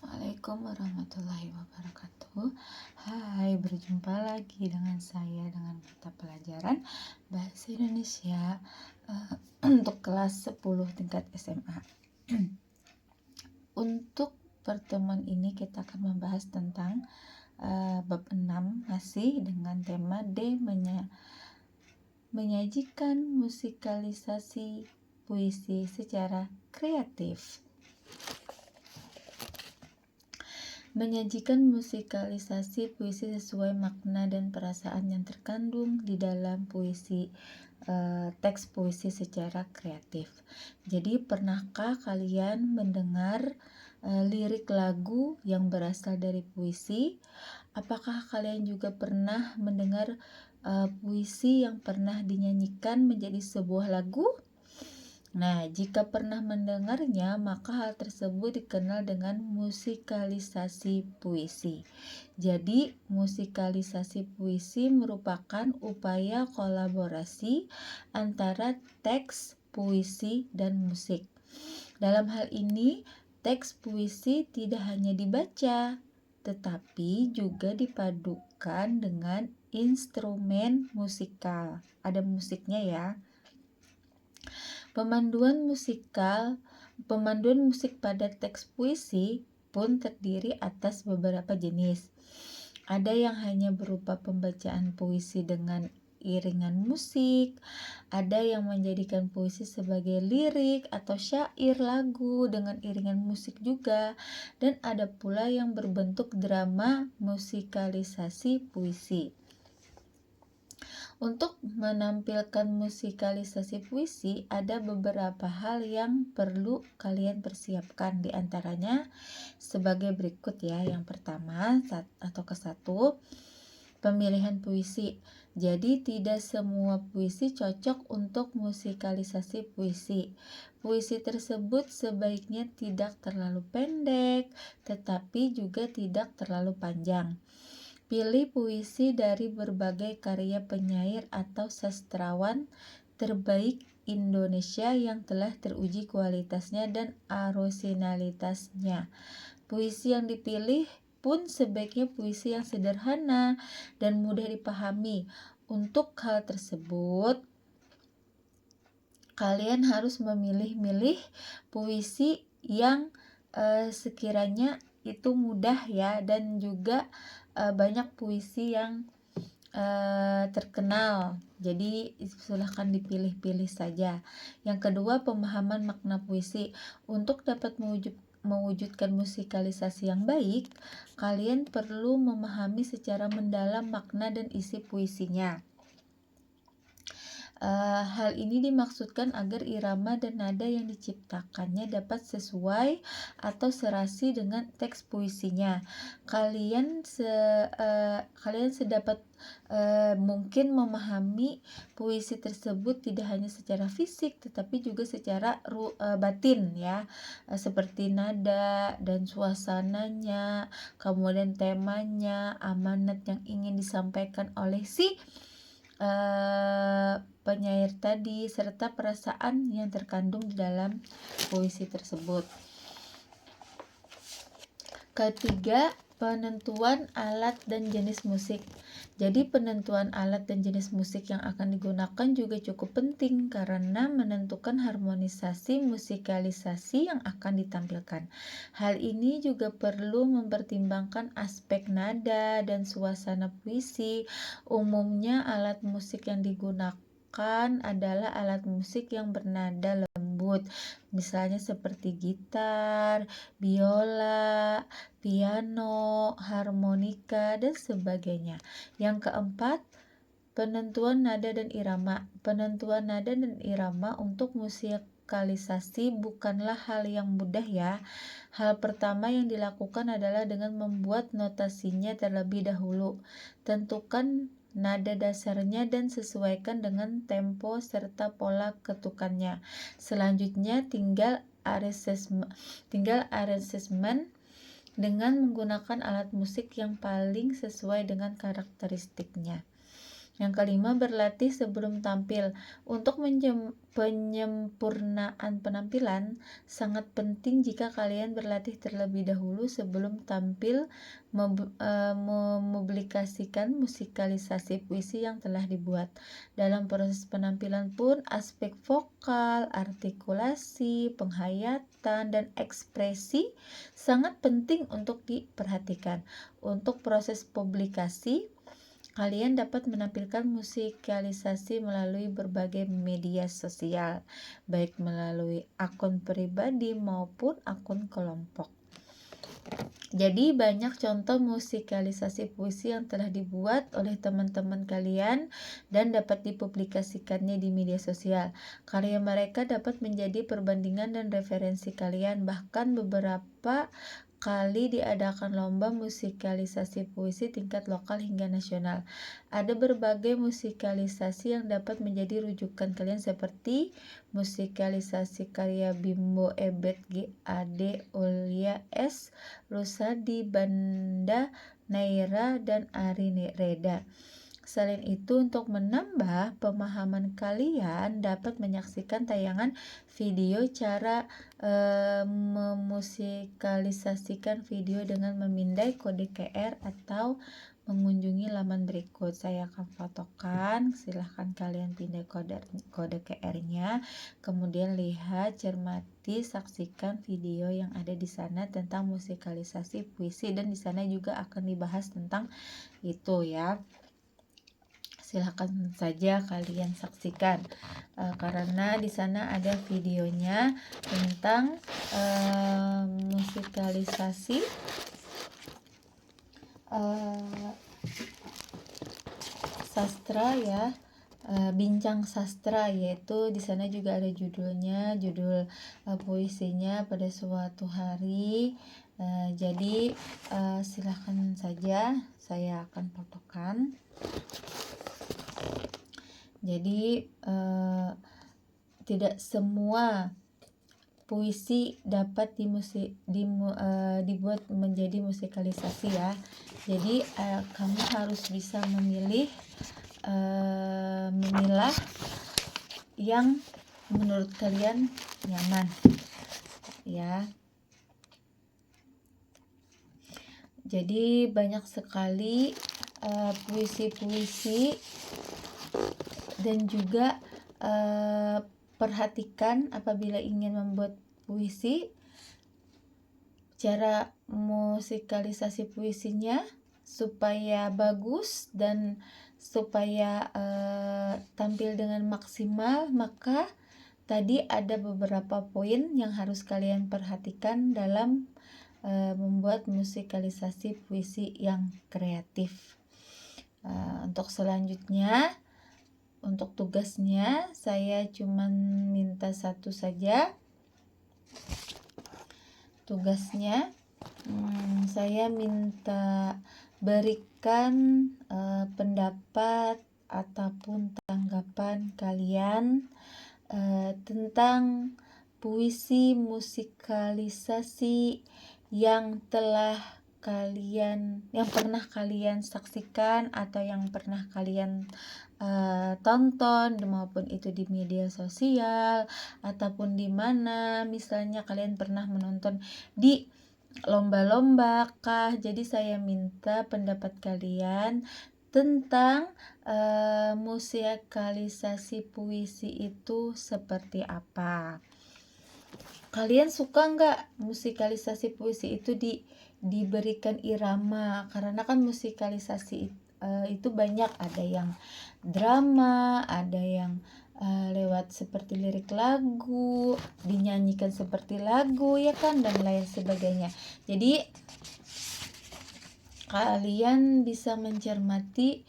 Assalamualaikum warahmatullahi wabarakatuh. Hai, berjumpa lagi dengan saya dengan mata pelajaran Bahasa Indonesia untuk kelas 10 tingkat SMA. Untuk pertemuan ini kita akan membahas tentang bab 6 masih dengan tema menyajikan musikalisasi puisi secara kreatif. Menyajikan musikalisasi puisi sesuai makna dan perasaan yang terkandung di dalam teks puisi secara kreatif. Jadi pernahkah kalian mendengar lirik lagu yang berasal dari puisi? Apakah kalian juga pernah mendengar puisi yang pernah dinyanyikan menjadi sebuah lagu? Nah, jika pernah mendengarnya, maka hal tersebut dikenal dengan musikalisasi puisi. Jadi, musikalisasi puisi merupakan upaya kolaborasi antara teks puisi dan musik. Dalam hal ini, teks puisi tidak hanya dibaca, tetapi juga dipadukan dengan instrumen musikal. Ada musiknya ya. Pemanduan musik pada teks puisi pun terdiri atas beberapa jenis. Ada yang hanya berupa pembacaan puisi dengan iringan musik, ada yang menjadikan puisi sebagai lirik atau syair lagu dengan iringan musik juga, dan ada pula yang berbentuk drama musikalisasi puisi. Untuk menampilkan musikalisasi puisi, ada beberapa hal yang perlu kalian persiapkan. Di antaranya sebagai berikut ya. Yang pertama satu, pemilihan puisi. Jadi tidak semua puisi cocok untuk musikalisasi puisi. Puisi tersebut sebaiknya tidak terlalu pendek, tetapi juga tidak terlalu panjang. Pilih puisi dari berbagai karya penyair atau sastrawan terbaik Indonesia yang telah teruji kualitasnya dan orisinalitasnya. Puisi yang dipilih pun sebaiknya puisi yang sederhana dan mudah dipahami. Untuk hal tersebut, kalian harus memilih-milih puisi yang sekiranya itu mudah ya, dan juga banyak puisi yang terkenal. Jadi silahkan dipilih-pilih saja. Yang kedua, pemahaman makna puisi. Untuk dapat mewujudkan musikalisasi yang baik, kalian perlu memahami secara mendalam makna dan isi puisinya. Hal ini dimaksudkan agar irama dan nada yang diciptakannya dapat sesuai atau serasi dengan teks puisinya. Kalian sedapat mungkin memahami puisi tersebut tidak hanya secara fisik tetapi juga secara batin ya, seperti nada dan suasananya, kemudian temanya, amanat yang ingin disampaikan oleh si penyair tadi, serta perasaan yang terkandung di dalam puisi tersebut. Ketiga, penentuan alat dan jenis musik. Jadi penentuan alat dan jenis musik yang akan digunakan juga cukup penting karena menentukan harmonisasi musikalisasi yang akan ditampilkan. Hal ini juga perlu mempertimbangkan aspek nada dan suasana puisi. Umumnya alat musik yang digunakan adalah alat musik yang bernada lembut, misalnya seperti gitar, biola, piano, harmonika, dan sebagainya. Yang keempat, penentuan nada dan irama. Penentuan nada dan irama untuk musikalisasi bukanlah hal yang mudah ya. Hal pertama yang dilakukan adalah dengan membuat notasinya terlebih dahulu. Tentukan nada dasarnya dan sesuaikan dengan tempo serta pola ketukannya. Selanjutnya tinggal aransemen dengan menggunakan alat musik yang paling sesuai dengan karakteristiknya. Yang kelima, berlatih sebelum tampil. Untuk penyempurnaan penampilan, sangat penting jika kalian berlatih terlebih dahulu sebelum tampil memublikasikan musikalisasi puisi yang telah dibuat. Dalam proses penampilan pun, aspek vokal, artikulasi, penghayatan, dan ekspresi sangat penting untuk diperhatikan. Untuk proses publikasi, kalian dapat menampilkan musikalisasi melalui berbagai media sosial, baik melalui akun pribadi maupun akun kelompok. Jadi banyak contoh musikalisasi puisi yang telah dibuat oleh teman-teman kalian dan dapat dipublikasikannya di media sosial. Karya mereka dapat menjadi perbandingan dan referensi kalian, bahkan beberapa kali diadakan lomba musikalisasi puisi tingkat lokal hingga nasional. Ada berbagai musikalisasi yang dapat menjadi rujukan kalian seperti musikalisasi karya Bimbo Ebet GAD Ulia S, Rusadi Banda Naira, dan Ari Reda. Selain itu, untuk menambah pemahaman kalian dapat menyaksikan tayangan video cara memusikalisasikan video dengan memindai kode QR atau mengunjungi laman berikut. Saya akan fotokan, silahkan kalian pindai kode QR-nya, kemudian lihat, cermati, saksikan video yang ada di sana tentang musikalisasi puisi, dan di sana juga akan dibahas tentang itu ya. Silahkan saja kalian saksikan karena di sana ada videonya tentang musikalisasi sastra ya, bincang sastra, yaitu di sana juga ada judulnya, judul puisinya pada suatu hari. Jadi silahkan saja, saya akan fotokan. Jadi tidak semua puisi dapat dibuat menjadi musikalisasi ya. Jadi kamu harus bisa memilah yang menurut kalian nyaman ya. Jadi banyak sekali puisi-puisi, dan juga perhatikan apabila ingin membuat puisi, cara musikalisasi puisinya supaya bagus dan supaya tampil dengan maksimal. Maka tadi ada beberapa poin yang harus kalian perhatikan dalam membuat musikalisasi puisi yang kreatif. Untuk selanjutnya, untuk tugasnya saya cuma minta satu saja. Tugasnya saya minta berikan pendapat ataupun tanggapan kalian tentang puisi musikalisasi yang pernah kalian saksikan atau yang pernah kalian tonton, maupun itu di media sosial ataupun di mana misalnya kalian pernah menonton di lomba-lomba kah. Jadi saya minta pendapat kalian tentang musikalisasi puisi itu seperti apa. Kalian suka nggak musikalisasi puisi itu diberikan irama? Karena kan musikalisasi itu banyak, ada yang drama, ada yang lewat seperti lirik lagu, dinyanyikan seperti lagu ya kan, dan lain sebagainya. Jadi kalian bisa mencermati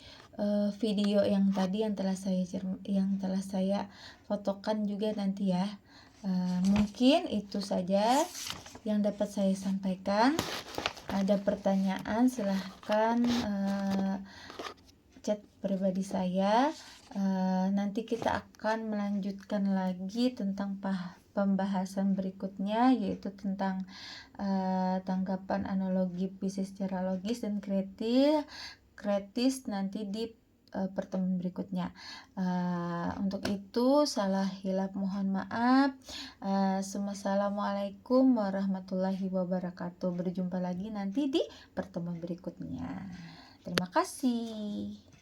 video yang tadi yang telah saya fotokan juga nanti ya. Mungkin itu saja yang dapat saya sampaikan. Ada pertanyaan silahkan chat pribadi saya. Nanti kita akan melanjutkan lagi tentang pembahasan berikutnya, yaitu tentang tanggapan analogi puisi secara logis dan kritis nanti di pertemuan berikutnya. Untuk itu salah hilap mohon maaf. Assalamualaikum warahmatullahi wabarakatuh. Berjumpa lagi nanti di pertemuan berikutnya. Terima kasih.